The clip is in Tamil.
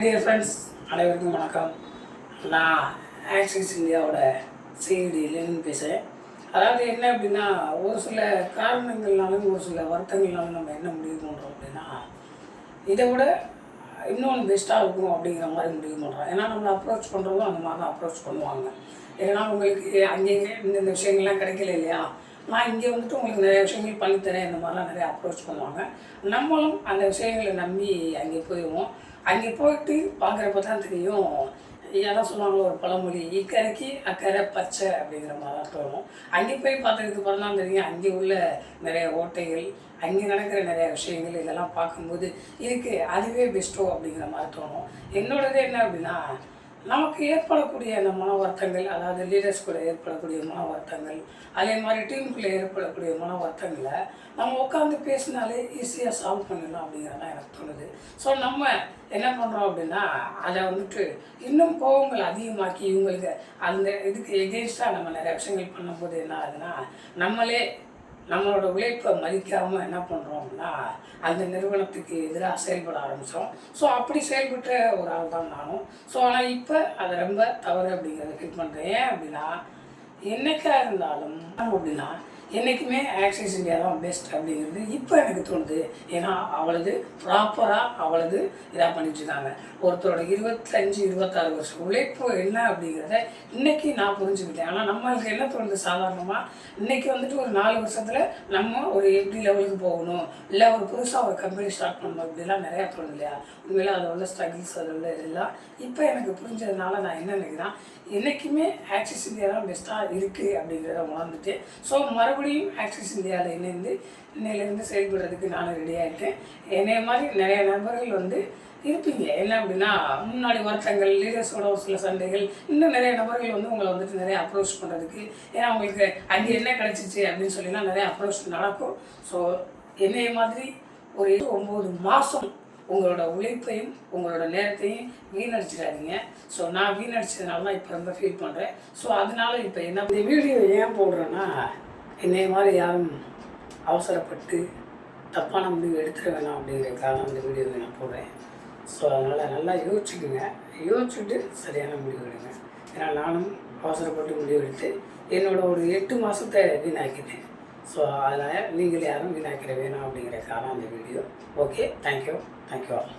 டியர் ஃப்ரெண்ட்ஸ், அனைவருக்கும் வணக்கம். நான் ஆக்சிஸ் இந்தியாவோட சிஇடியிலேருந்து பேசுகிறேன். அதாவது என்ன அப்படின்னா, ஒரு சில காரணங்கள்னாலும் ஒரு சில வருத்தங்கள்னாலும் நம்ம என்ன முடிவு பண்ணுறோம் அப்படின்னா, இதை விட இன்னொன்று பெஸ்ட்டாக இருக்கும் அப்படிங்கிற மாதிரி முடிவு பண்ணுறோம். ஏன்னா நம்மளை அப்ரோச் பண்ணுறதும் அந்த மாதிரி தான் அப்ரோச் பண்ணுவாங்க. ஏன்னா உங்களுக்கு அங்கேயே இந்த விஷயங்கள்லாம் கிடைக்கல இல்லையா, நான் இங்கே வந்துட்டு உங்களுக்கு நிறைய விஷயங்கள் பண்ணித்தரேன், இந்த மாதிரிலாம் நிறைய அப்ரோச் பண்ணுவாங்க. நம்மளும் அந்த விஷயங்களை நம்பி அங்கே போயிடுவோம். அங்கே போயிட்டு பார்க்குறப்ப தான் தெரியும், எல்லாம் சொல்லுவாங்களோ ஒரு பழமொழி, இக்கரைக்கு அக்கறை பச்சை அப்படிங்கிற மாதிரி தான் தோணும். அங்கே போய் பார்த்ததுக்கு அப்புறம் தான் தெரியும், அங்கே உள்ள நிறைய ஓட்டைகள், அங்கே நடக்கிற நிறைய விஷயங்கள் இதெல்லாம் பார்க்கும்போது இதுக்கு அதுவே பெஸ்ட்டோ அப்படிங்கிற மாதிரி தோணும். என்னோடது என்ன அப்படின்னா, நமக்கு ஏற்படக்கூடிய அந்த மன வருத்தங்கள், அதாவது லீடர்ஸ் கூட ஏற்படக்கூடிய மன வருத்தங்கள், அதே மாதிரி டீமுக்குள்ளே ஏற்படக்கூடிய மன வருத்தங்களை நம்ம உட்காந்து பேசினாலே ஈஸியாக சால்வ் பண்ணிடலாம் அப்படிங்கிறதான் எனக்கு தோணுது. ஸோ நம்ம என்ன பண்ணுறோம் அப்படின்னா, அதை வந்துட்டு இன்னும் கோபங்கள் அதிகமாக்கி இவங்களுக்கு அந்த இதுக்கு எகெயின்ஸ்டாக நம்ம நிறைய விஷயங்கள் பண்ணும்போது என்ன ஆகுதுன்னா, நம்மளோட உழைப்பை மதிக்காமல் என்ன பண்ணுறோம் அப்படின்னா, அந்த நிறுவனத்துக்கு எதிராக செயல்பட ஆரம்பித்தோம். ஸோ அப்படி செயல்பட்ட ஒரு ஆள் தான் நானும். ஸோ ஆனால் இப்போ அதை ரொம்ப தவறு அப்படிங்கிறத ஃபீல் பண்ணுறேன். ஏன் அப்படின்னா, என்னைக்காக இருந்தாலும் அப்படின்னா என்றைக்குமே ஆக்சிஸ் இந்தியா தான் பெஸ்ட் அப்படிங்கிறது இப்போ எனக்கு தோணுது. ஏன்னா அவளது ப்ராப்பராக அவளது இதாக பண்ணிட்டுருக்காங்க. ஒருத்தரோட 25-26 வருஷம் உழைப்பு என்ன அப்படிங்கிறத இன்றைக்கி நான் புரிஞ்சுக்கிட்டேன். ஆனால் நம்மளுக்கு என்ன தோணுது, சாதாரணமாக இன்றைக்கி வந்துட்டு ஒரு 4 வருஷத்தில் நம்ம ஒரு எப்படி லெவலுக்கு போகணும், இல்லை ஒரு புதுசாக ஒரு கம்பெனி ஸ்டார்ட் பண்ணணும், இப்படிலாம் நிறையா தோணுது இல்லையா. உண்மையில அதில் உள்ள ஸ்ட்ரகிள்ஸ், அதில் உள்ள இதெல்லாம் இப்போ எனக்கு புரிஞ்சதுனால நான் என்ன நினைக்கிறேன், என்றைக்குமே ஆக்சிஸ் இந்தியா தான் பெஸ்ட்டாக இருக்குது அப்படிங்கிறத உணர்ந்துட்டு, ஸோ மறுபடியும் ஆக்சிஸ் இந்தியாவில் இணைந்து இன்னையிலேருந்து செயல்படுறதுக்கு நானும் ரெடி ஆகிட்டேன். என்னைய மாதிரி நிறைய நபர்கள் வந்து இருப்பீங்க. என்ன அப்படின்னா, முன்னாடி வருத்தங்கள், லீடர்ஸோட ஒரு சில சண்டைகள், இன்னும் நிறைய நபர்கள் வந்து உங்களை வந்துட்டு நிறைய அப்ரோச் பண்ணுறதுக்கு, ஏன்னா உங்களுக்கு அங்கே என்ன கிடச்சிச்சு அப்படின்னு சொல்லிலாம் நிறைய அப்ரோச் நடக்கும். ஸோ என்னைய மாதிரி ஒரு 9 மாதம் உங்களோட உழைப்பையும் உங்களோட நேரத்தையும் வீணடிச்சிடாதீங்க. ஸோ நான் வீணடிச்சதுனால தான் இப்போ ரொம்ப ஃபீல் பண்ணுறேன். ஸோ அதனால இப்போ என்ன இந்த வீடியோ ஏன் போடுறேன்னா, என்னைய மாதிரி யாரும் அவசரப்பட்டு தப்பான முடிவு எடுத்துட வேணாம் அப்படிங்கிறதுக்காக அந்த வீடியோவை நான் போடுறேன். ஸோ அதனால் நல்லா யோசிச்சுட்டு சரியான முடிவு எடுங்க. ஏன்னா நானும் அவசரப்பட்டு முடிவு எடுத்து என்னோட ஒரு 8 மாதத்தை வீணாக்கிட்டேன். ஸோ அதனால் நீங்கள் யாரும் வீணாக்கிற வேணாம் அப்படிங்கிறதுக்காக அந்த வீடியோ. Okay, thank you all.